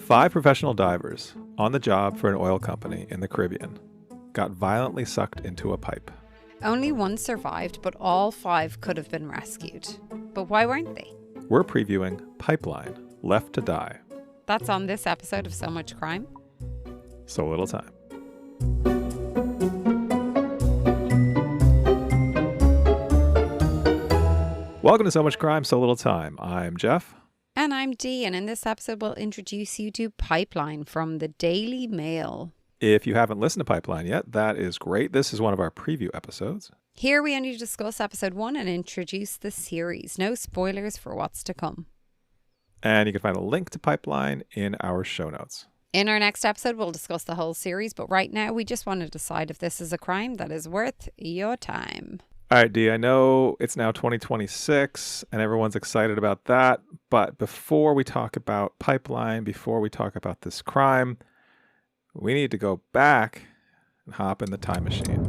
5 professional divers on the job for an oil company in the Caribbean got violently sucked into a pipe. Only one survived, but all 5 could have been rescued. But why weren't they? We're previewing Pipeline, Left to Die. That's on this episode of So Much Crime. So Little Time. Welcome to So Much Crime, So Little Time. I'm Jeff. And I'm Dee, and in this episode we'll introduce you to Pipeline from the Daily Mail. If you haven't listened to Pipeline yet, that is great. This is one of our preview episodes. Here we only discuss episode 1 and introduce the series. No spoilers for what's to come. And you can find a link to Pipeline in our show notes. In our next episode, we'll discuss the whole series, but right now we just want to decide if this is a crime that is worth your time. All right, Dee, I know it's now 2026 and everyone's excited about that. But before we talk about Pipeline, before we talk about this crime, we need to go back and hop in the time machine.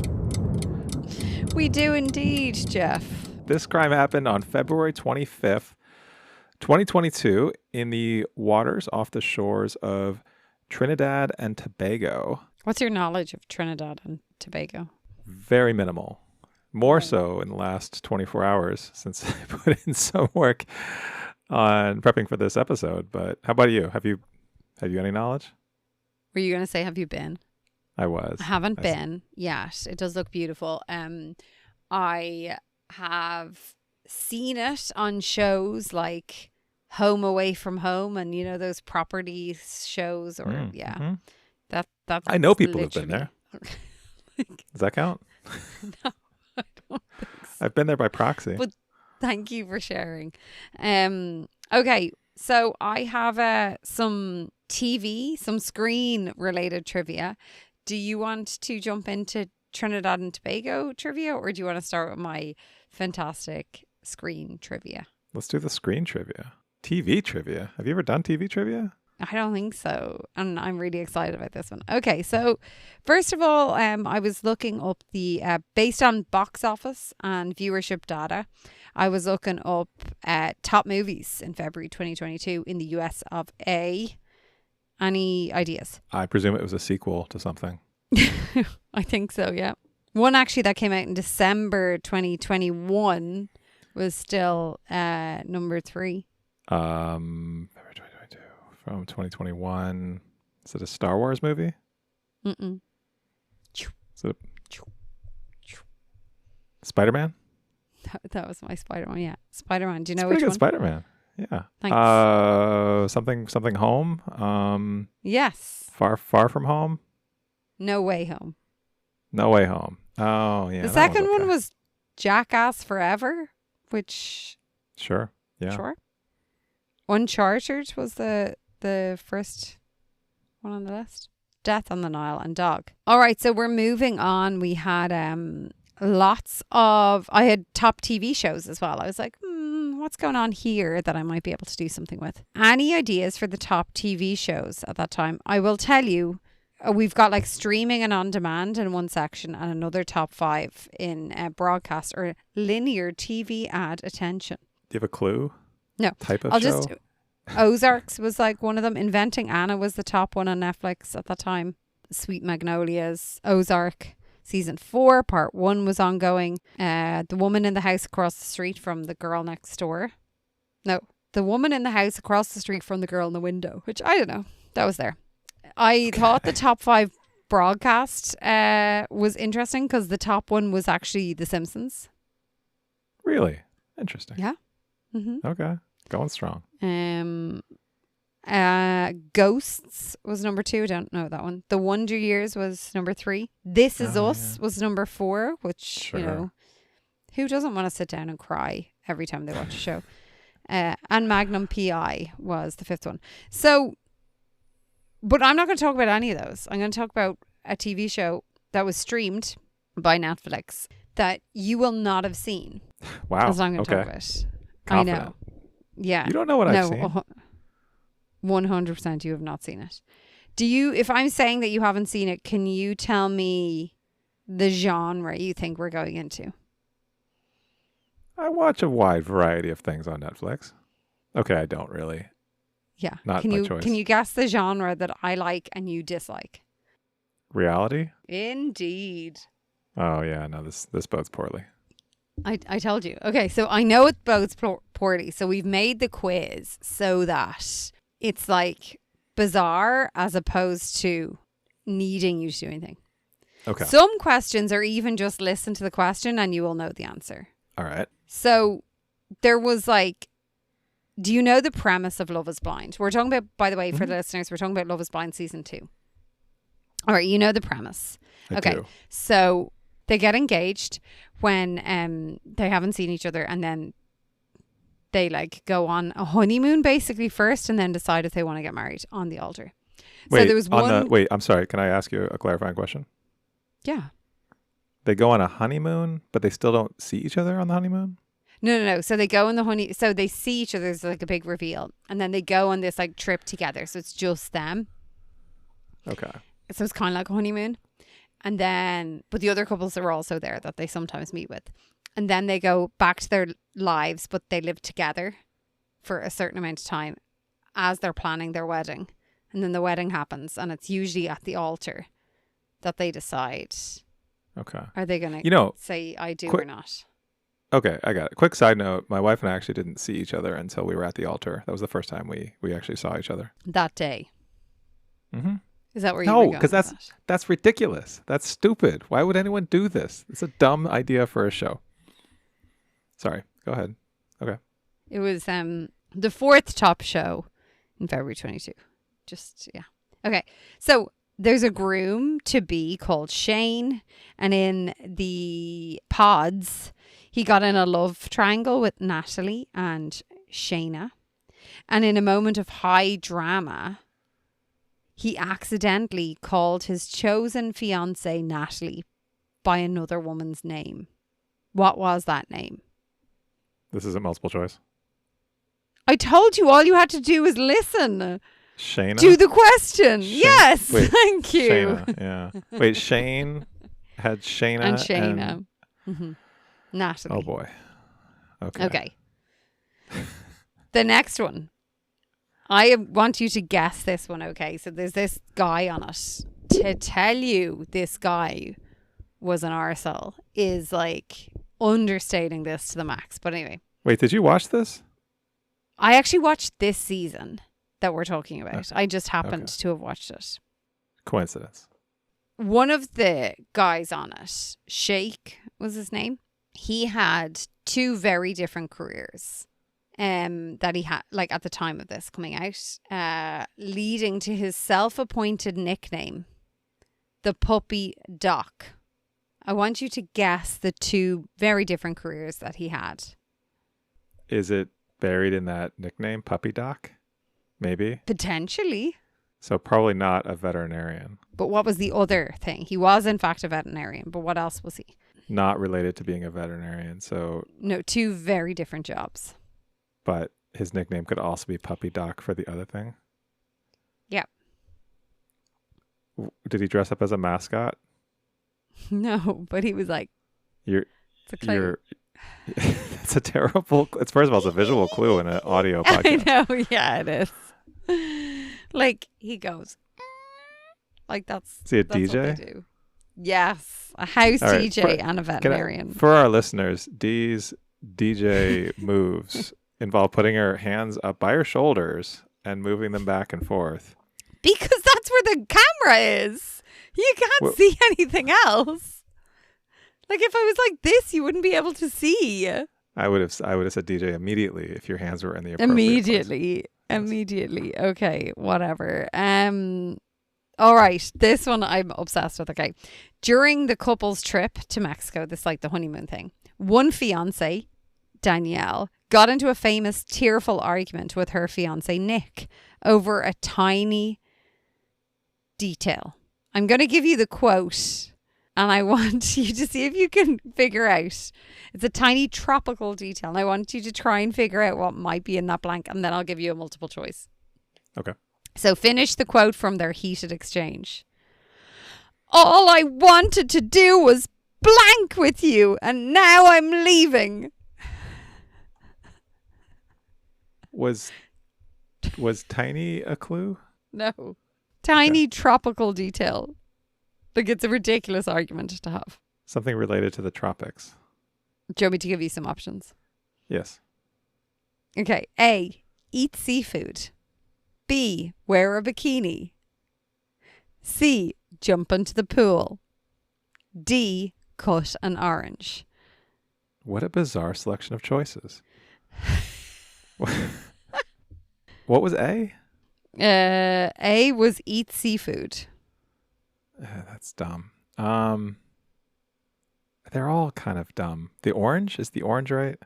We do indeed, Jeff. This crime happened on February 25th, 2022 in the waters off the shores of Trinidad and Tobago. What's your knowledge of Trinidad and Tobago? Very minimal. More so in the last 24 hours since I put in some work on prepping for this episode. But how about you? Have you any knowledge? Were you going to say, have you been? I was. I haven't been yet. It does look beautiful. I have seen it on shows like Home Away from Home and, you know, those property shows or That's I know people who've literally... been there. Does that count? No, I don't think so. I've been there by proxy. But thank you for sharing. Okay, so I have some screen related trivia. Do you want to jump into Trinidad and Tobago trivia, or do you want to start with my fantastic screen trivia? Let's do the screen trivia. TV trivia. Have you ever done TV trivia? I don't think so. And I'm really excited about this one. Okay, so first of all, I was looking up the, based on box office and viewership data, I was looking up top movies in February 2022 in the US of A. Any ideas? I presume it was a sequel to something. I think so, yeah. One actually that came out in December 2021 was still number 3. February 2022 from 2021. Is it a Star Wars movie? Mm-mm. Is it Spider-Man? That was my Spider-Man, yeah. Spider-Man. Do you know it's which good one? Spider-Man. Yeah. Thanks. Something home. Yes. Far from home. No Way Home. No Way Home. Oh yeah. The second one was Jackass Forever, which sure. Yeah. Sure. Uncharted was the first one on the list. Death on the Nile and Dog. All right, so we're moving on. We had I had top TV shows as well. I was like, what's going on here that I might be able to do something with? Any ideas for the top TV shows at that time? I will tell you, we've got like streaming and on demand in one section and another top 5 in broadcast or linear TV ad attention. Do you have a clue? No. Type of show? Ozarks was like one of them. Inventing Anna was the top one on Netflix at that time. Sweet Magnolias, Ozark. Season 4, part 1 was ongoing. The Woman in the House Across the Street from the Girl Next Door. No, The Woman in the House Across the Street from the Girl in the Window, which I don't know. That was there. I thought the top 5 broadcast was interesting because the top one was actually The Simpsons. Really? Interesting. Yeah. Mm-hmm. Okay. Going strong. Ghosts was number 2. I don't know that one. The Wonder Years was number 3. This Is Us was number 4, which, sure. You know, who doesn't want to sit down and cry every time they watch a show? And Magnum P.I. was the 5th one. So, but I'm not going to talk about any of those. I'm going to talk about a TV show that was streamed by Netflix that you will not have seen. Wow. That's what I'm going to talk about. Confident. I know. Yeah. You don't know what I've seen. 100% you have not seen it. Do you, if I'm saying that you haven't seen it, can you tell me the genre you think we're going into? I watch a wide variety of things on Netflix. Okay, I don't really. Yeah. Not Can by you choice. can you guess the genre that I like and you dislike? Reality? Indeed. Oh yeah, no, this bodes poorly. I told you. Okay, so I know it bodes poorly. So we've made the quiz so that it's like bizarre as opposed to needing you to do anything. Okay. Some questions are even just listen to the question and you will know the answer. All right. So there was like, do you know the premise of Love is Blind? We're talking about, by the way, for the listeners, we're talking about Love is Blind season 2. All right, you know the premise. I Okay, do. so they get engaged when they haven't seen each other, and then they like go on a honeymoon basically first, and then decide if they want to get married on the altar. Wait, so there was one. Wait, I'm sorry. Can I ask you a clarifying question? Yeah. They go on a honeymoon, but they still don't see each other on the honeymoon? No. So they go on the so they see each other. There's like a big reveal, and then they go on this like trip together. So it's just them. Okay. So it's kind of like a honeymoon. And then, but the other couples are also there that they sometimes meet with. And then they go back to their lives, but they live together for a certain amount of time as they're planning their wedding. And then the wedding happens, and it's usually at the altar that they decide, Okay. are they going to say I do or not? Okay, I got it. Quick side note, my wife and I actually didn't see each other until we were at the altar. That was the first time we actually saw each other. That day. Mm-hmm. Is that where you were No, going because that's ridiculous. That's stupid. Why would anyone do this? It's a dumb idea for a show. Sorry. Go ahead. Okay. It was the fourth top show in February 22. Just, yeah. Okay. So there's a groom to be called Shane. And in the pods, he got in a love triangle with Natalie and Shayna. And in a moment of high drama, he accidentally called his chosen fiancée, Natalie, by another woman's name. What was that name? This isn't multiple choice. I told you all you had to do was listen Shayna? to the question. Yes, Wait, thank you. Shayna, yeah. Wait, Shane had Shayna And Shayna. Mm-hmm. Natalie. Oh, boy. Okay. The next one. I want you to guess this one, okay? So there's this guy on it. To tell you this guy was an arsehole is like understating this to the max. But anyway. Wait, did you watch this? I actually watched this season that we're talking about. I just happened to have watched it. Coincidence. One of the guys on it, Sheikh was his name. He had two very different careers. That he had, like at the time of this coming out, leading to his self-appointed nickname, the Puppy Doc. I want you to guess the two very different careers that he had. Is it buried in that nickname, Puppy Doc? Maybe. Potentially. So probably not a veterinarian. But what was the other thing? He was in fact a veterinarian, but what else was he? Not related to being a veterinarian. So no, two very different jobs. But his nickname could also be Puppy Doc for the other thing. Yeah. Did he dress up as a mascot? No, but he was like, it's a terrible, it's first of all, it's a visual clue in an audio podcast. I know, yeah, it is. Like, he goes, like that's, is he a that's DJ? what they do. Yes, a house DJ and a veterinarian. For our listeners, Dee's DJ moves involve putting her hands up by her shoulders and moving them back and forth. Because that's where the camera is. You can't see anything else. Like if I was like this, you wouldn't be able to see. I would have said DJ immediately if your hands were in the appropriate place. Immediately. Okay, whatever. All right, this one I'm obsessed with. Okay, during the couple's trip to Mexico, this like the honeymoon thing, one fiance, Danielle, got into a famous tearful argument with her fiance Nick over a tiny detail. I'm going to give you the quote and I want you to see if you can figure out. It's a tiny tropical detail and I want you to try and figure out what might be in that blank and then I'll give you a multiple choice. Okay. So finish the quote from their heated exchange. All I wanted to do was blank with you and now I'm leaving. Was Was tiny a clue? No. Tiny tropical detail. Like, it's a ridiculous argument to have. Something related to the tropics. Do you want me to give you some options? Yes. Okay. A, eat seafood. B, wear a bikini. C, jump into the pool. D, cut an orange. What a bizarre selection of choices. What was A? A was eat seafood. That's dumb. They're all kind of dumb. The orange? Is the orange right?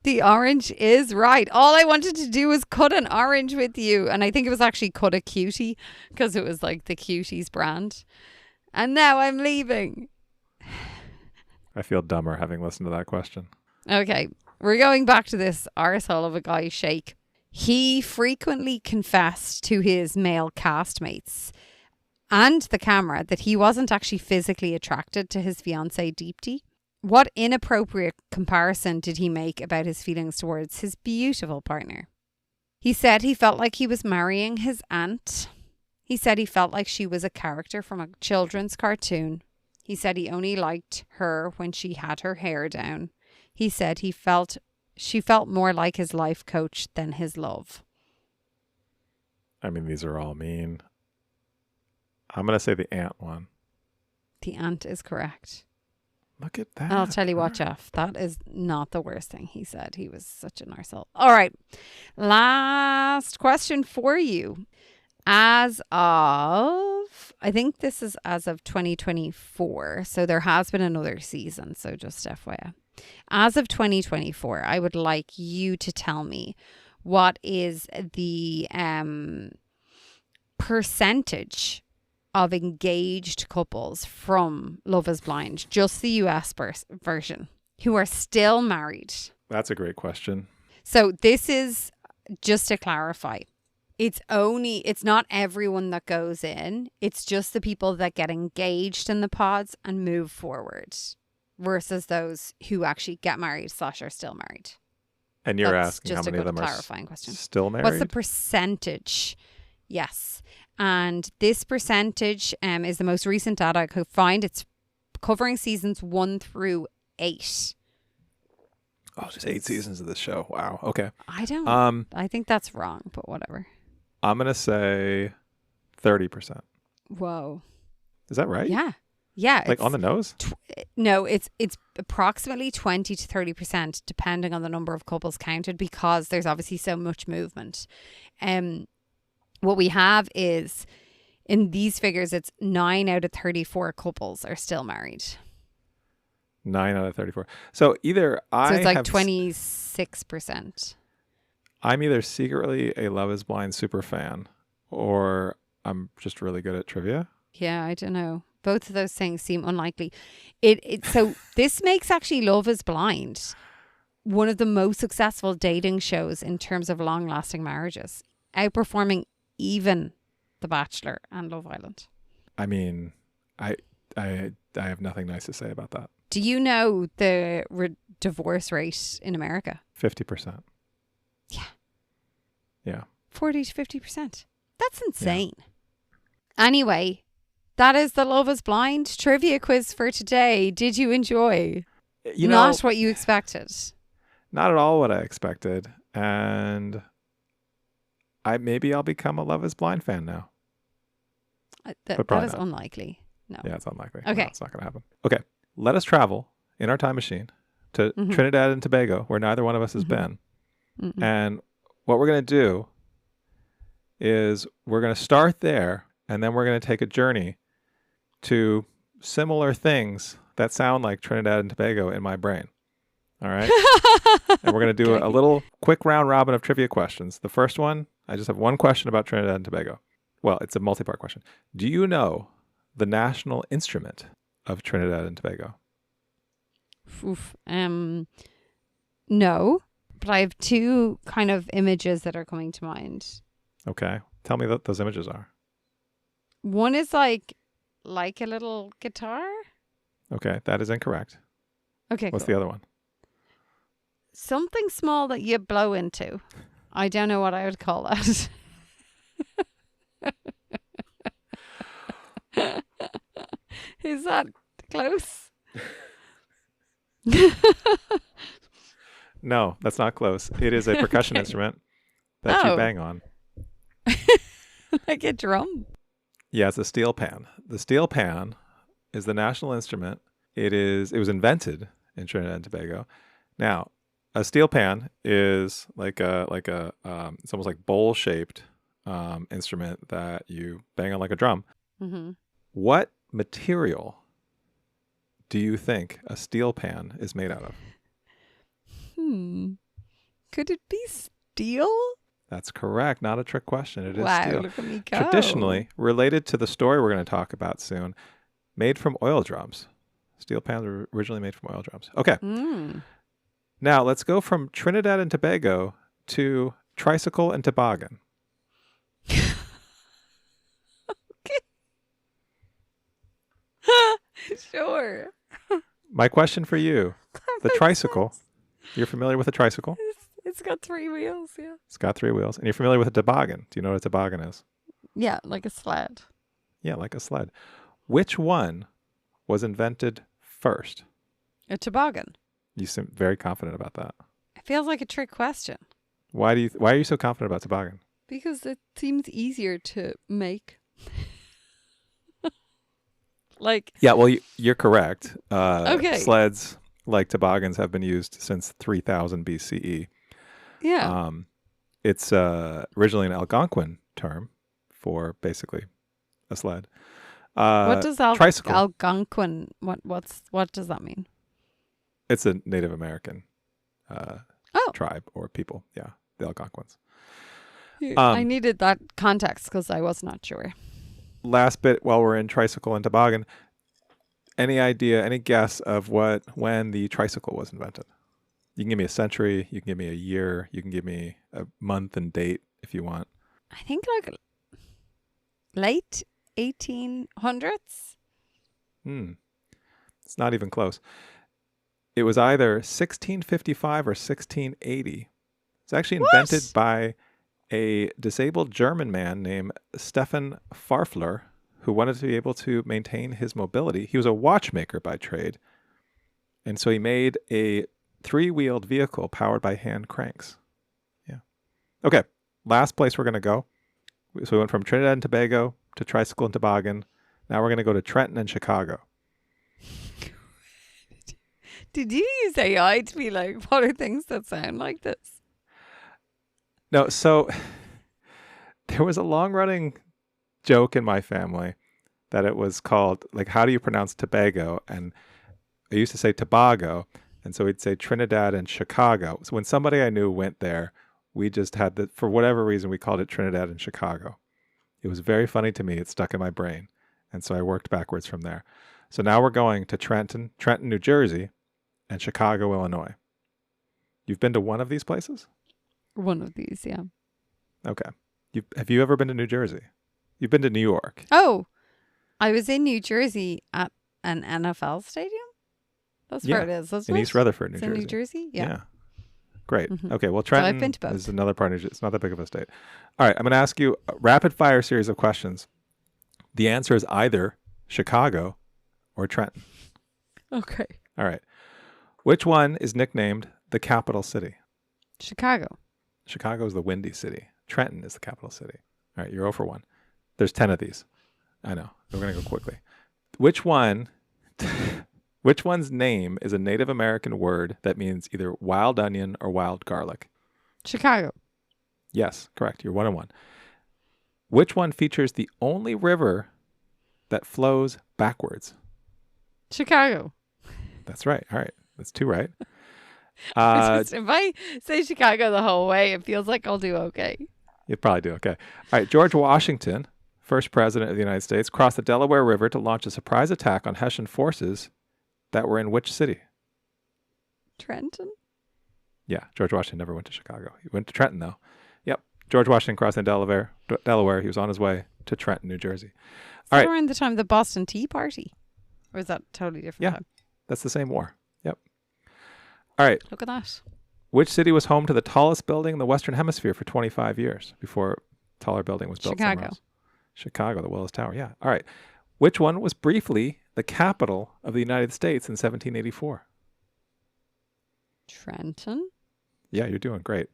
The orange is right. All I wanted to do was cut an orange with you. And I think it was actually cut a cutie because it was like the Cuties brand. And now I'm leaving. I feel dumber having listened to that question. Okay. We're going back to this arsehole of a guy, Shake. He frequently confessed to his male castmates and the camera that he wasn't actually physically attracted to his fiancée Deepti. What inappropriate comparison did he make about his feelings towards his beautiful partner? He said he felt like he was marrying his aunt. He said he felt like she was a character from a children's cartoon. He said he only liked her when she had her hair down. He said she felt more like his life coach than his love. I mean, these are all mean. I'm going to say the aunt one. The aunt is correct. Look at that. I'll tell you what, Jeff. That is not the worst thing he said. He was such an arsehole. All right. Last question for you. As of, I think this is as of 2024. So there has been another season. So just FYI. As of 2024, I would like you to tell me what is the percentage of engaged couples from Love is Blind, just the US version, who are still married. That's a great question. So this is, just to clarify, it's not everyone that goes in. It's just the people that get engaged in the pods and move forward versus those who actually get married / are still married. And you're That's asking how just many a of good them are clarifying question. still married? What's the percentage? Yes. And this percentage is the most recent data I could find. It's covering seasons 1 through 8. Oh, just 8 seasons of this show. Wow. Okay. I think that's wrong, but whatever. I'm going to say 30%. Whoa. Is that right? Yeah. Yeah. Like on the nose? No, it's approximately 20 to 30% depending on the number of couples counted because there's obviously so much movement. What we have is, in these figures, it's 9 out of 34 couples are still married. 9 out of 34. So either So it's like 26%. I'm either secretly a Love is Blind super fan or I'm just really good at trivia. Yeah, I don't know. Both of those things seem unlikely. So this makes actually Love is Blind one of the most successful dating shows in terms of long-lasting marriages, outperforming even The Bachelor and Love Island. I mean, I have nothing nice to say about that. Do you know the divorce rate in America? 50%. Yeah. Yeah. 40 to 50%. That's insane. Yeah. Anyway, that is the Love is Blind trivia quiz for today. Did you enjoy? Not what you expected. Not at all what I expected. And maybe I'll become a Love is Blind fan now. That is not unlikely. No. Yeah, it's unlikely. Okay. No, it's not going to happen. Okay. Let us travel in our time machine to Trinidad and Tobago, where neither one of us has been. Mm-hmm. And what we're going to do is we're going to start there, and then we're going to take a journey to similar things that sound like Trinidad and Tobago in my brain. All right? And we're going to do a little quick round robin of trivia questions. The first one, I just have one question about Trinidad and Tobago. Well, it's a multi-part question. Do you know the national instrument of Trinidad and Tobago? No, but I have two kind of images that are coming to mind. Okay. Tell me what those images are. One is like a little guitar. Okay, that is incorrect. Okay, What's the other one? Something small that you blow into. I don't know what I would call that. Is that close? No, that's not close. It is a percussion Okay. instrument that you Oh, bang on. like a drum. Yeah, it's a steel pan. The steel pan is the national instrument. It was invented in Trinidad and Tobago. Now, a steel pan is it's almost like bowl shaped instrument that you bang on like a drum. Mm-hmm. What material do you think a steel pan is made out of? Could it be steel? That's correct. Not a trick question. It is Wow, steel. look at me go. Traditionally, related to the story we're going to talk about soon, made from oil drums. Steel pans were originally made from oil drums. Okay. Now let's go from Trinidad and Tobago to tricycle and toboggan. Okay. Sure. My question for you, the tricycle. You're familiar with a tricycle? It's got 3 wheels, yeah. It's got 3 wheels. And you're familiar with a toboggan. Do you know what a toboggan is? Yeah, like a sled. Yeah, like a sled. Which one was invented first? A toboggan. You seem very confident about that. It feels like a trick question. Why are you so confident about toboggan? Because it seems easier to make. Like, Yeah, well, you're correct. Okay. Sleds, like toboggans, have been used since 3000 BCE. yeah. It's originally an Algonquin term for basically a sled. What does tricycle? Algonquin? What does that mean? It's a Native American Oh. tribe or people. Yeah, the Algonquins. I needed that context because I was not sure. Last bit while we're in tricycle and toboggan. Any idea, any guess of when the tricycle was invented? You can give me a century, you can give me a year, you can give me a month and date if you want. I think like late 1800s. It's not even close. It was either 1655 or 1680. It's actually invented by a disabled German man named Stefan Farfler, who wanted to be able to maintain his mobility. He was a watchmaker by trade. And so he made a 3-wheeled vehicle powered by hand cranks. Yeah. Okay. Last place we're going to go. So we went from Trinidad and Tobago to tricycle and toboggan. Now we're going to go to Trenton and Chicago. Did you use AI to be like, what are things that sound like this? No, so there was a long-running joke in my family that it was called, like, how do you pronounce Tobago? And I used to say Tobago, and so we'd say Trinidad and Chicago. So when somebody I knew went there, we just had for whatever reason, we called it Trinidad and Chicago. It was very funny to me. It stuck in my brain. And so I worked backwards from there. So now we're going to Trenton, New Jersey, and Chicago, Illinois. You've been to one of these places? One of these, yeah. Okay. Have you ever been to New Jersey? You've been to New York. Oh, I was in New Jersey at an NFL stadium. That's where it is, isn't in it? East Rutherford, New It's Jersey. in New Jersey? Yeah. Great. Mhm. Okay, well, So I've been Trenton to both. is another part of it's not that big of a state. All right, I'm going to ask you a rapid fire series of questions. The answer is either Chicago or Trenton. Okay. All right. Which one is nicknamed the capital city? Chicago. Chicago is the windy city. Trenton is the capital city. All right, you're 0 for 1. There's 10 of these. I know. We're going to go quickly. Which one's name is a Native American word that means either wild onion or wild garlic? Chicago. Yes, correct. You're 1 and 1. Which one features the only river that flows backwards? Chicago. That's right. All right. That's 2 right. If I say Chicago the whole way, it feels like I'll do okay. You'd probably do okay. All right. George Washington, first president of the United States, crossed the Delaware River to launch a surprise attack on Hessian forces that were in which city? Trenton? Yeah, George Washington never went to Chicago. He went to Trenton, though. Yep. George Washington crossed in Delaware. He was on his way to Trenton, New Jersey. Is All that right. around the time of the Boston Tea Party? Or is that totally different Yeah. time? That's the same war. Yep. All right. Look at that. Which city was home to the tallest building in the Western Hemisphere for 25 years before a taller building was built somewhere Chicago. else? Chicago, the Willis Tower. Yeah. All right. Which one was briefly the capital of the United States in 1784? Trenton? Yeah, you're doing great.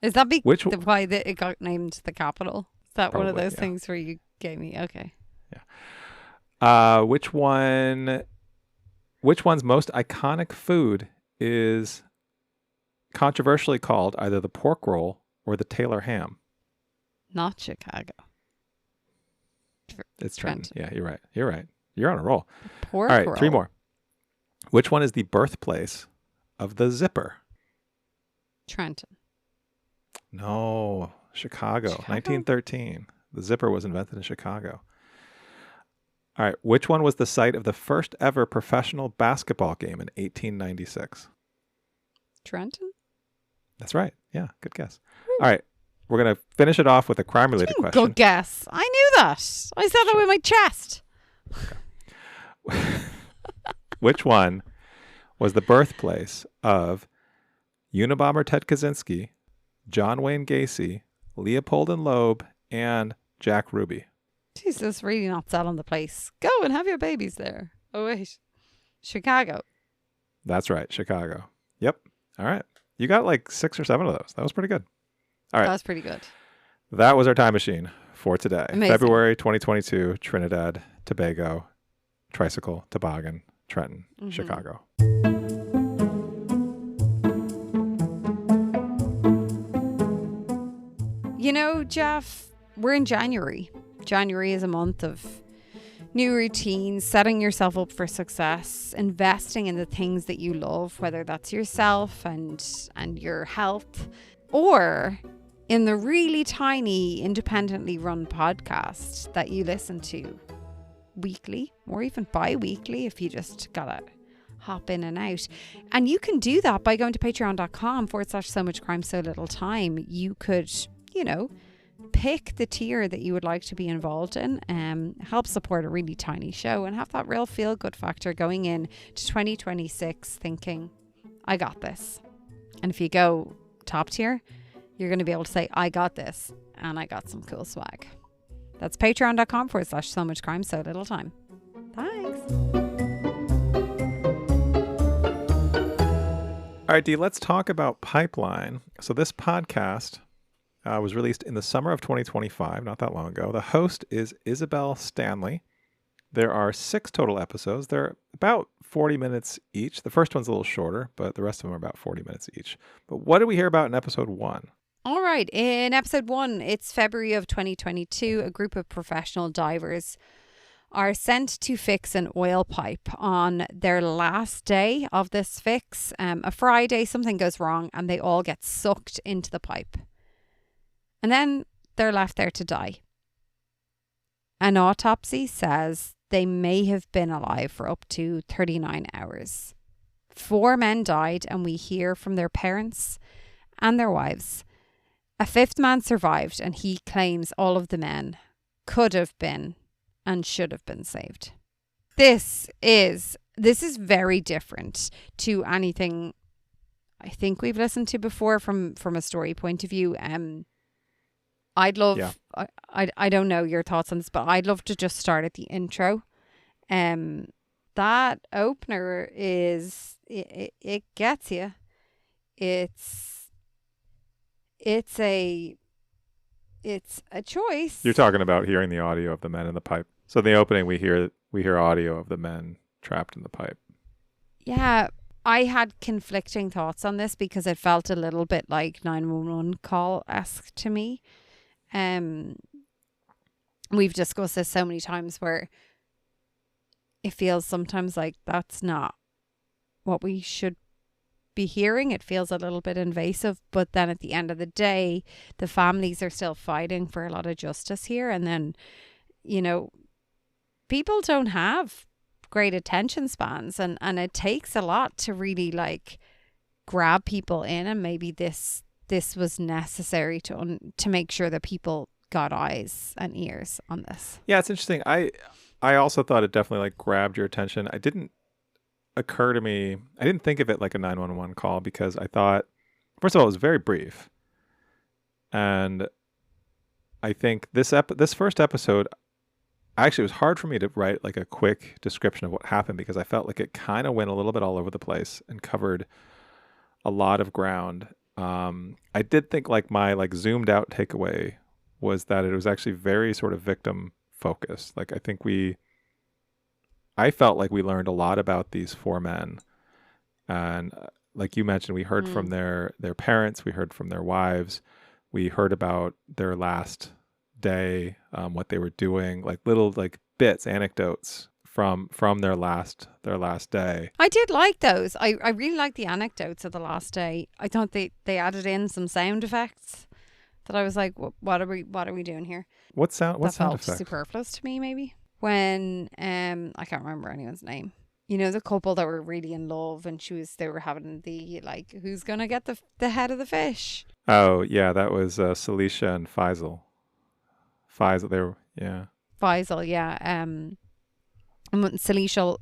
Is that Which why it got named the capital? Is that one of Probably, those yeah. things where you gave me? Okay. Which one's most iconic food is controversially called either the pork roll or the Taylor ham? Not Chicago. It's Trenton. Yeah, you're right. You're right. You're on a roll. Pork All right, roll. 3 more. Which one is the birthplace of the zipper? Trenton. No, Chicago. 1913. The zipper was invented in Chicago. All right, which one was the site of the first ever professional basketball game in 1896? Trenton? That's right. Yeah, good guess. All right, we're going to finish it off with a crime-related question. Good guess. I knew that. I said that with my chest. Which one was the birthplace of Unabomber Ted Kaczynski, John Wayne Gacy, Leopold and Loeb, and Jack Ruby? Jesus, really not selling the place. Go and have your babies there. Oh, wait. Chicago. That's right, Chicago. Yep. All right. You got like 6 or 7 of those. That was pretty good. All right. That was pretty good. That was our time machine for today. Amazing. February 2022, Trinidad, Tobago, Tricycle, Toboggan, Trenton, Chicago. You know, Jeff, we're in January. January is a month of new routines, setting yourself up for success, investing in the things that you love, whether that's yourself and your health, or in the really tiny, independently run podcast that you listen to weekly or even bi-weekly if you just gotta hop in and out. And you can do that by going to patreon.com/so much crime, so little time. You could, pick the tier that you would like to be involved in, help support a really tiny show and have that real feel good factor going in to 2026 thinking, I got this. And if you go top tier, you're going to be able to say, I got this and I got some cool swag. That's patreon.com/so much crime, so little time. Thanks. All right, Dee, let's talk about Pipeline. So this podcast was released in the summer of 2025, not that long ago. The host is Isabelle Stanley. There are 6 total episodes. They're about 40 minutes each. The first one's a little shorter, but the rest of them are about 40 minutes each. But what did we hear about in episode 1? All right. In episode 1, it's February of 2022. A group of professional divers are sent to fix an oil pipe on their last day of this fix. A Friday, something goes wrong and they all get sucked into the pipe. And then they're left there to die. An autopsy says they may have been alive for up to 39 hours. 4 men died, and we hear from their parents and their wives. A 5th man survived, and he claims all of the men could have been and should have been saved. This is very different to anything I think we've listened to before from a story point of view. I'd love, I don't know your thoughts on this, but I'd love to just start at the intro. That opener is, it gets you. It's a choice. You're talking about hearing the audio of the men in the pipe. So in the opening, we hear audio of the men trapped in the pipe. Yeah, I had conflicting thoughts on this because it felt a little bit like 911 call-esque to me. We've discussed this so many times where it feels sometimes like that's not what we should be hearing. It feels a little bit invasive, but then at the end of the day, the families are still fighting for a lot of justice here. And then, people don't have great attention spans, and it takes a lot to really grab people in, and maybe this was necessary to make sure that people got eyes and ears on this. Yeah, it's interesting. I also thought it definitely grabbed your attention. I didn't think of it like a 911 call because I thought First of all, it was very brief. And I think this first episode, actually, it was hard for me to write like a quick description of what happened because I felt like it kind of went a little bit all over the place and covered a lot of ground. I did think like my like zoomed out takeaway was that it was actually very sort of victim focused. Like I felt like we learned a lot about these four men, and like you mentioned, we heard from their parents, we heard from their wives, we heard about their last day, what they were doing, like little like bits, anecdotes from their last day. I did like those. I really liked the anecdotes of the last day. I thought they added in some sound effects that I was like, what are we doing here? What sound felt effect? superfluous to me, maybe. When I can't remember anyone's name. You know, the couple that were really in love, and they were having the like, who's gonna get the head of the fish? Oh yeah, that was Celicia and Faisal. They were Faisal, yeah. And when Celicia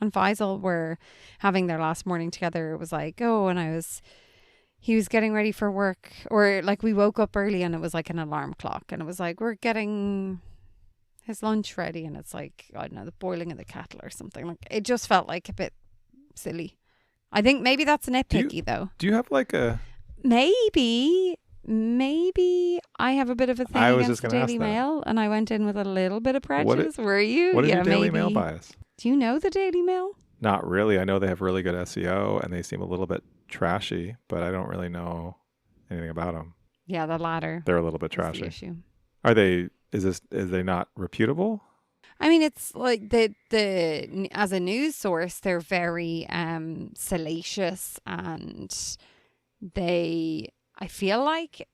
and Faisal were having their last morning together, it was like, he was getting ready for work, or like we woke up early and it was like an alarm clock, and it was like, we're getting his lunch ready, and it's like, I don't know, the boiling of the kettle or something. Like, it just felt like a bit silly. I think maybe that's nitpicky though. Do you have like a maybe I have a bit of a thing against the Daily Mail, and I went in with a little bit of prejudice. Were you? What is your Daily Mail bias? Do you know the Daily Mail? Not really. I know they have really good SEO and they seem a little bit trashy, but I don't really know anything about them. Yeah, the latter. They're a little bit trashy. The issue. Are they? Is they not reputable? I mean, it's like the as a news source, they're very salacious, and I feel like,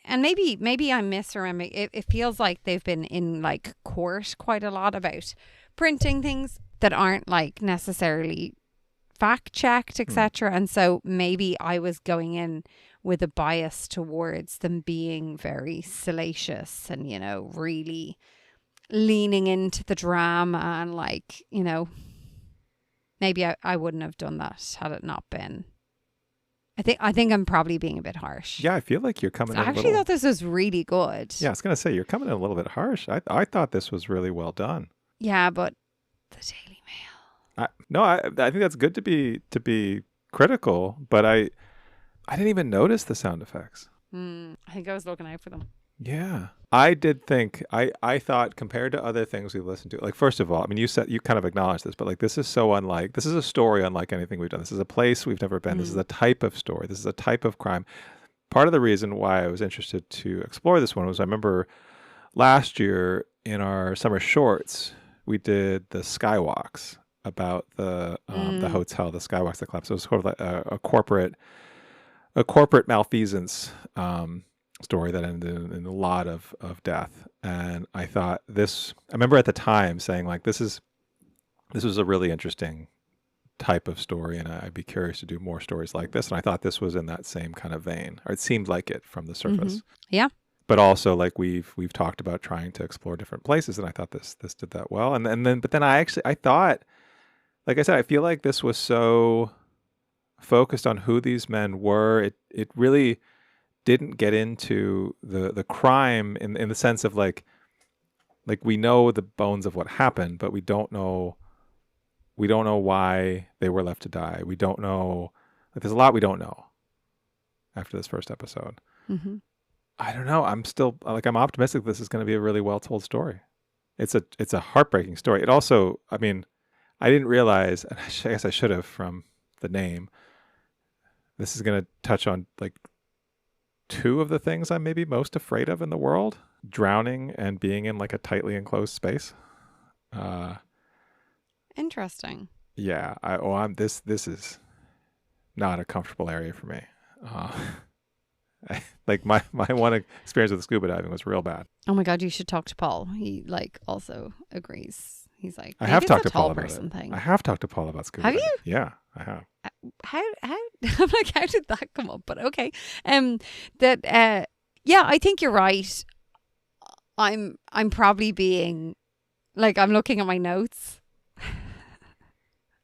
and maybe I'm misremembering, it feels like they've been in like court quite a lot about printing things that aren't like necessarily fact checked, etc. And so maybe I was going in with a bias towards them being very salacious and, you know, really leaning into the drama, and like, you know, maybe I wouldn't have done that had it not been. I think I'm probably being a bit harsh. Yeah, I feel like you're coming in I actually thought this was really good. Yeah, I was going to say, you're coming in a little bit harsh. I thought this was really well done. Yeah, but the Daily Mail. I think that's good to be critical, but I didn't even notice the sound effects. I think I was looking out for them. Yeah. I did think, I thought compared to other things we've listened to, like, first of all, I mean, you kind of acknowledged this, but like, this is a story unlike anything we've done. This is a place we've never been. This is a type of story. This is a type of crime. Part of the reason why I was interested to explore this one was I remember last year in our summer shorts, we did the skywalks about the hotel, the skywalks, the club. So it was sort of like a corporate malfeasance story that ended in a lot of death. And I thought I remember at the time saying like, this was a really interesting type of story, and I'd be curious to do more stories like this. And I thought this was in that same kind of vein, or it seemed like it from the surface. Yeah. But also, like, we've talked about trying to explore different places, and I thought this did that well. But then I thought, like I said, I feel like this was so focused on who these men were. It really didn't get into the crime in the sense of like we know the bones of what happened, but we don't know why they were left to die. We don't know. Like, there's a lot we don't know after this first episode. Mm-hmm. I don't know. I'm still I'm optimistic this is going to be a really well told story. It's a heartbreaking story. It also, I mean, I didn't realize, and I guess I should have from the name, this is going to touch on like two of the things I'm maybe most afraid of in the world: drowning and being in like a tightly enclosed space. Interesting. Yeah. This is not a comfortable area for me. Like my one experience with scuba diving was real bad. Oh my God, you should talk to Paul. He like also agrees. He's like, I have talked to Paul about it. I have talked to Paul about scuba diving. Have you? Yeah, I have. How I'm like, how did that come up? But okay. Yeah, I think you're right. I'm probably being like, I'm looking at my notes.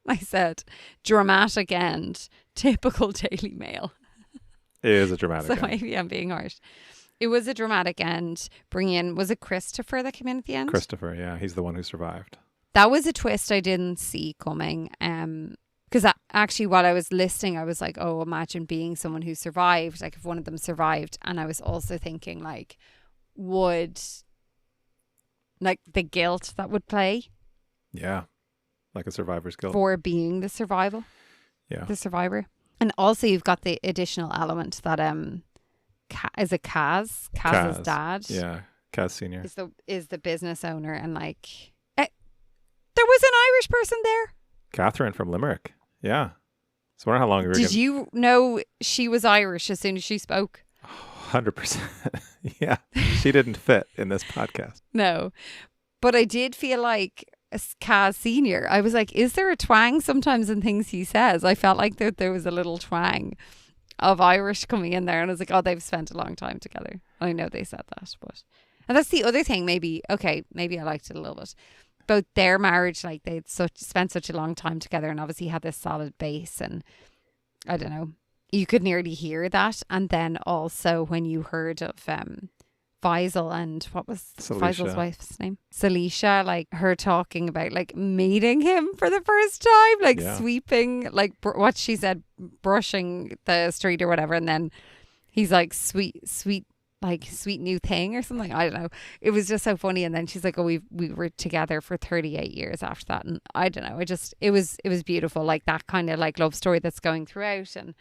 I said dramatic end, typical Daily Mail. It is a dramatic So end. maybe I'm being harsh. It was a dramatic end. Bringing in, was it Christopher that came in at the end? Christopher, yeah, he's the one who survived. That was a twist I didn't see coming. Because actually, while I was listening, I was like, oh, imagine being someone who survived. Like, if one of them survived. And I was also thinking, like, would, like, the guilt that would play Yeah, like a survivor's guilt. for being the survival, Yeah, the survivor. And also, you've got the additional element that, is it Kaz? Kaz's Kaz. dad? Yeah, Kaz Senior. Is the business owner. And, like, there was an Irish person there. Catherine from Limerick. Yeah. So I wonder how long we were. Did you know she was Irish as soon as she spoke? 100%. Yeah, she didn't fit in this podcast. No. But I did feel like as Kaz Senior, I was like, is there a twang sometimes in things he says? I felt like there was a little twang of Irish coming in there. And I was like, oh, they've spent a long time together. I know they said that. And that's the other thing, maybe I liked it a little bit. Both their marriage, like they'd spent such a long time together and obviously had this solid base, and I don't know, you could nearly hear that. And then also when you heard of Faisal and what was Faisal's wife's name? Salisha, like her talking about like meeting him for the first time, like sweeping, like what she said, brushing the street or whatever. And then he's like, sweet new thing or something. I don't know. It was just so funny. And then she's like, oh, we were together for 38 years after that. And I don't know. It was beautiful. Like that kind of like love story that's going throughout. And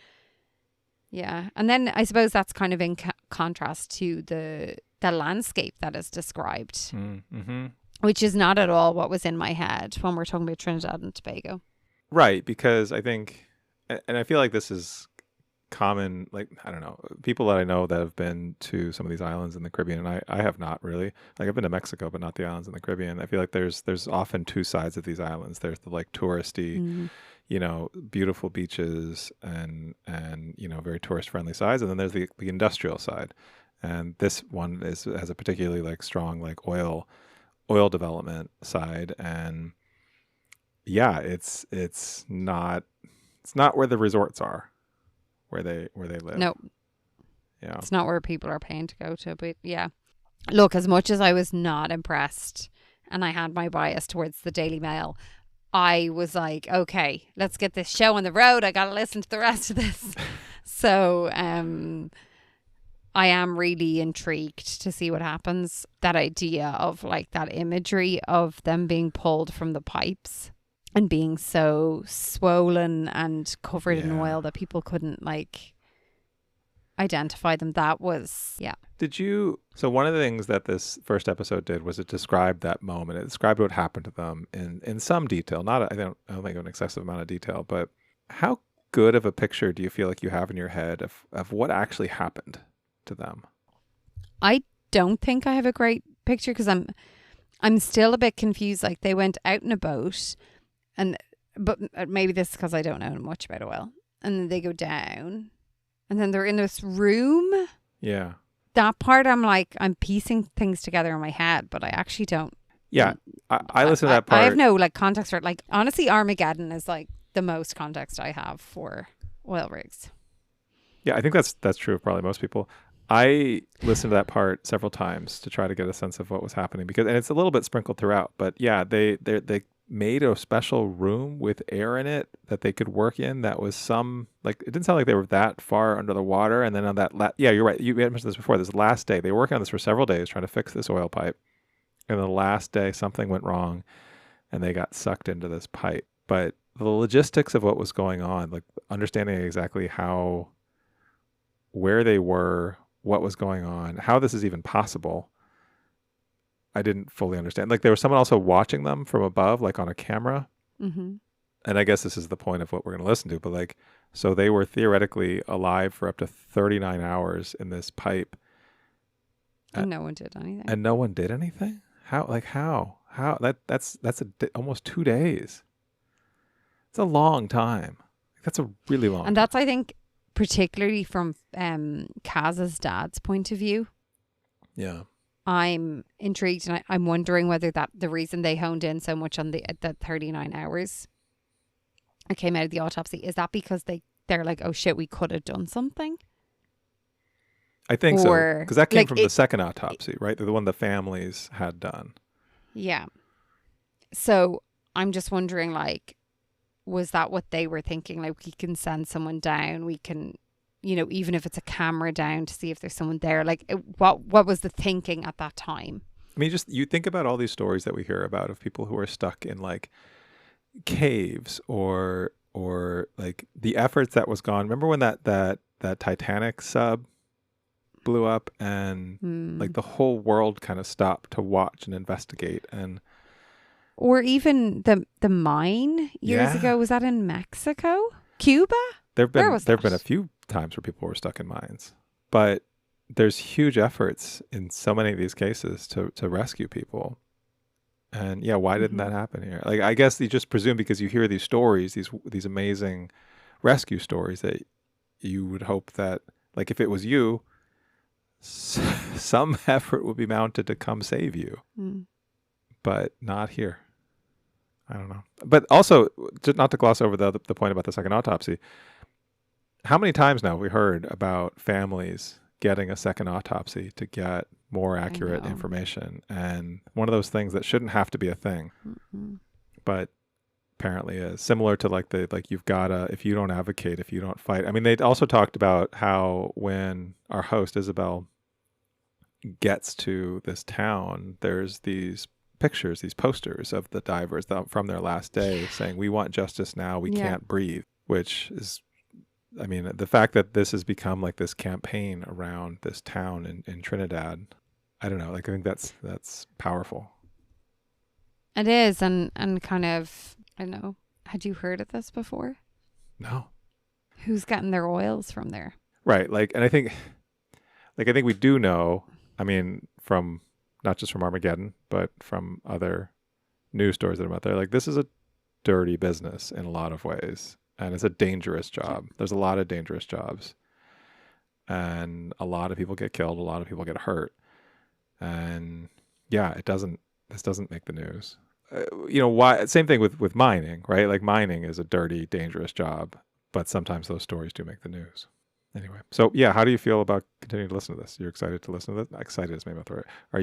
yeah. And then I suppose that's kind of in contrast to the landscape that is described, Mm-hmm. which is not at all what was in my head when we're talking about Trinidad and Tobago. Right. Because I think, and I feel like this is common, like, I don't know, people that I know that have been to some of these islands in the Caribbean, and I have not really. Like, I've been to Mexico, but not the islands in the Caribbean. I feel like there's often two sides of these islands. There's the like touristy, beautiful beaches and very tourist friendly sides, and then there's the industrial side. And this one has a particularly like strong like oil development side, and yeah, it's not where the resorts are. Where they live. No. Yeah. It's not where people are paying to go to, but yeah. Look, as much as I was not impressed and I had my bias towards the Daily Mail, I was like, okay, let's get this show on the road. I got to listen to the rest of this. So, I am really intrigued to see what happens. That idea of like that imagery of them being pulled from the pipes and being so swollen and covered in oil that people couldn't like identify them. That was, yeah. So one of the things that this first episode did was it described that moment. It described what happened to them in some detail. I don't think an excessive amount of detail, but how good of a picture do you feel like you have in your head of what actually happened to them? I don't think I have a great picture because I'm still a bit confused. Like they went out in a boat. But maybe this is because I don't know much about oil. And then they go down. And then they're in this room. Yeah. That part, I'm piecing things together in my head, but I actually don't. Yeah. I listen to that part. I have no like context for it. Like, honestly, Armageddon is like the most context I have for oil rigs. Yeah, I think that's true of probably most people. I listened to that part several times to try to get a sense of what was happening and it's a little bit sprinkled throughout. But yeah, they made a special room with air in it that they could work in. That was it didn't sound like they were that far under the water. And then on that, you're right. You had mentioned this before. This last day, they were working on this for several days trying to fix this oil pipe. And the last day, something went wrong and they got sucked into this pipe. But the logistics of what was going on, like understanding exactly where they were, what was going on, how this is even possible, I didn't fully understand. Like there was someone also watching them from above, like on a camera. Mm-hmm. And I guess this is the point of what we're going to listen to. But like, so they were theoretically alive for up to 39 hours in this pipe. And no one did anything. And no one did anything? How? That's almost 2 days. It's a long time. That's a really long time. And that's, I think, particularly from Kaz's dad's point of view. Yeah. I'm intrigued and I'm wondering whether that the reason they honed in so much on the 39 hours that came out of the autopsy, is that because they're like, oh shit, we could have done something? I think so, Or because that came like from the second autopsy, right? The one the families had done. yeah. So I'm just wondering, like, was that what they were thinking? Like, we can send someone down, we can, you know, even if it's a camera down to see if there's someone there. Like, what was the thinking at that time? I mean, just you think about all these stories that we hear about of people who are stuck in like caves or like the efforts that was gone. Remember when that Titanic sub blew up and like the whole world kind of stopped to watch and investigate, and Or even the mine years ago, was that in Mexico? Cuba? there've Where been was there've been that? a few times where people were stuck in mines, but there's huge efforts in so many of these cases to rescue people. And yeah, why didn't that happen here? Like, I guess you just presume because you hear these stories, these amazing rescue stories, that you would hope that, like, if it was you, some effort would be mounted to come save you. But not here. I don't know. But also, just not to gloss over the point about the second autopsy, how many times now have we heard about families getting a second autopsy to get more accurate information? And one of those things that shouldn't have to be a thing, but apparently is, similar to like you've gotta, if you don't advocate, if you don't fight. I mean, they also talked about how when our host Isabelle gets to this town, there's these pictures, these posters of the divers from their last day saying, "We want justice now, we can't breathe," which is, I mean, the fact that this has become like this campaign around this town in Trinidad, I don't know, like I think that's powerful. It is, and kind of, I don't know, had you heard of this before? No. Who's getting their oils from there? Right, and I think we do know, I mean, from not just from Armageddon, but from other news stories that are out there, like this is a dirty business in a lot of ways. And it's a dangerous job. There's a lot of dangerous jobs. And a lot of people get killed. A lot of people get hurt. And yeah, this doesn't make the news. You know, why? Same thing with mining, right? Like mining is a dirty, dangerous job. But sometimes those stories do make the news. Anyway, so yeah, how do you feel about continuing to listen to this? You're excited to listen to this? Excited is maybe not the right. How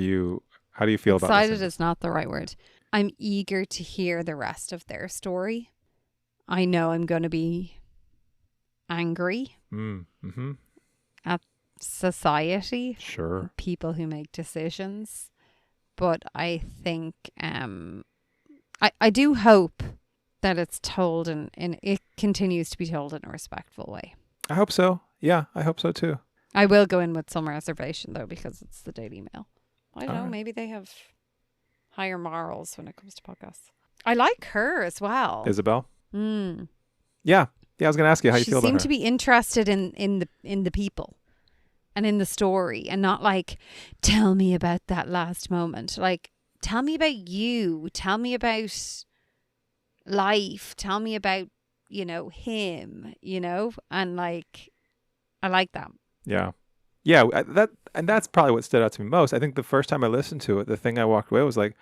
do you feel about this? Excited is not the right word. I'm eager to hear the rest of their story. I know I'm going to be angry at society. Sure. People who make decisions. But I think, I do hope that it's told and it continues to be told in a respectful way. I hope so. Yeah, I hope so too. I will go in with some reservation though, because it's the Daily Mail. I don't know, right. maybe they have higher morals when it comes to podcasts. I like her as well. Isabelle? Yeah, I was going to ask you how you feel about her. She seemed to be interested in the people and in the story, and not like, tell me about that last moment. Like, tell me about you. Tell me about life. Tell me about, you know, him, you know, and like, I like that. Yeah, that's probably what stood out to me most. I think the first time I listened to it, the thing I walked away was like,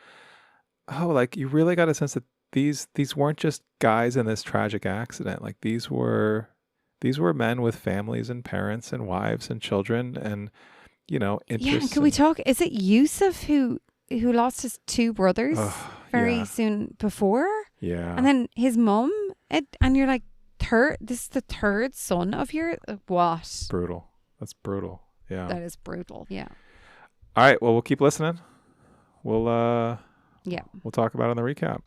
oh, like you really got a sense that these weren't just guys in this tragic accident. Like these were men with families and parents and wives and children and, you know, interests. Yeah, can we talk? Is it Yusuf who lost his two brothers very soon before? Yeah. And then his mum, and you're like, this is the third son of your, what? Brutal. That's brutal. Yeah. That is brutal. Yeah. All right. Well, we'll keep listening. We'll talk about it on the recap.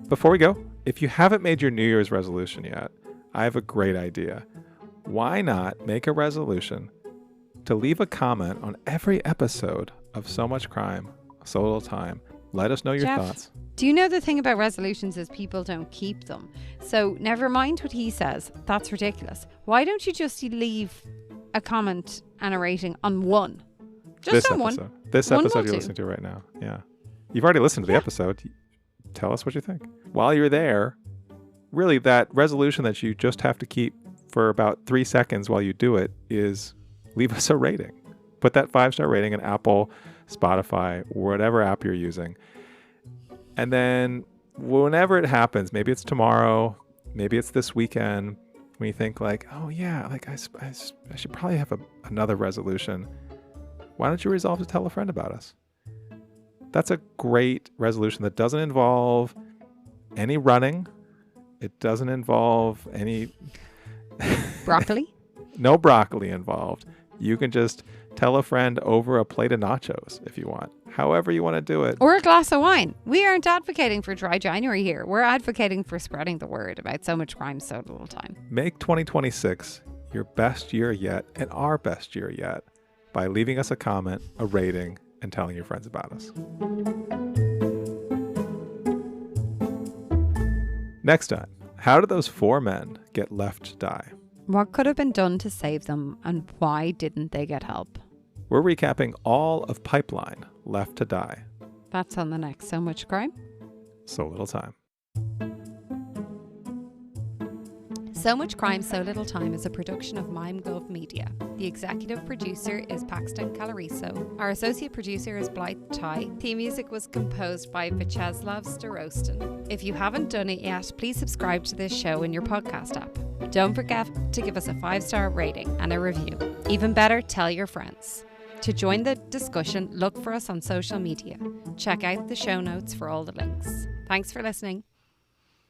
Before we go, if you haven't made your New Year's resolution yet, I have a great idea. Why not make a resolution to leave a comment on every episode of So Much Crime, So Little Time? Let us know your thoughts. Do you know the thing about resolutions is people don't keep them? So never mind what he says. That's ridiculous. Why don't you just leave a comment and a rating on one? Just on one. This episode you're listening to right now. Yeah. You've already listened to the episode. Tell us what you think. While you're there, really that resolution that you just have to keep for about 3 seconds while you do it is leave us a rating. Put that 5-star rating in Apple, Spotify, whatever app you're using. And then whenever it happens, maybe it's tomorrow, maybe it's this weekend, when you think like, oh yeah, like I should probably have another resolution. Why don't you resolve to tell a friend about us? That's a great resolution that doesn't involve any running. It doesn't involve any Broccoli? no broccoli involved. You can just tell a friend over a plate of nachos if you want. However you want to do it. Or a glass of wine. We aren't advocating for dry January here. We're advocating for spreading the word about so much crime, so little time. Make 2026 your best year yet and our best year yet by leaving us a comment, a rating, and telling your friends about us. Next time, how did those 4 men get left to die? What could have been done to save them, and why didn't they get help? We're recapping all of Pipeline, Left to Die. That's on the next So Much Crime. So Little Time. So Much Crime, So Little Time is a production of MimeGov Media. The executive producer is Paxton Calariso. Our associate producer is Blythe Ty. Theme music was composed by Vyacheslav Starostin. If you haven't done it yet, please subscribe to this show in your podcast app. Don't forget to give us a 5-star rating and a review. Even better, tell your friends. To join the discussion, look for us on social media. Check out the show notes for all the links. Thanks for listening.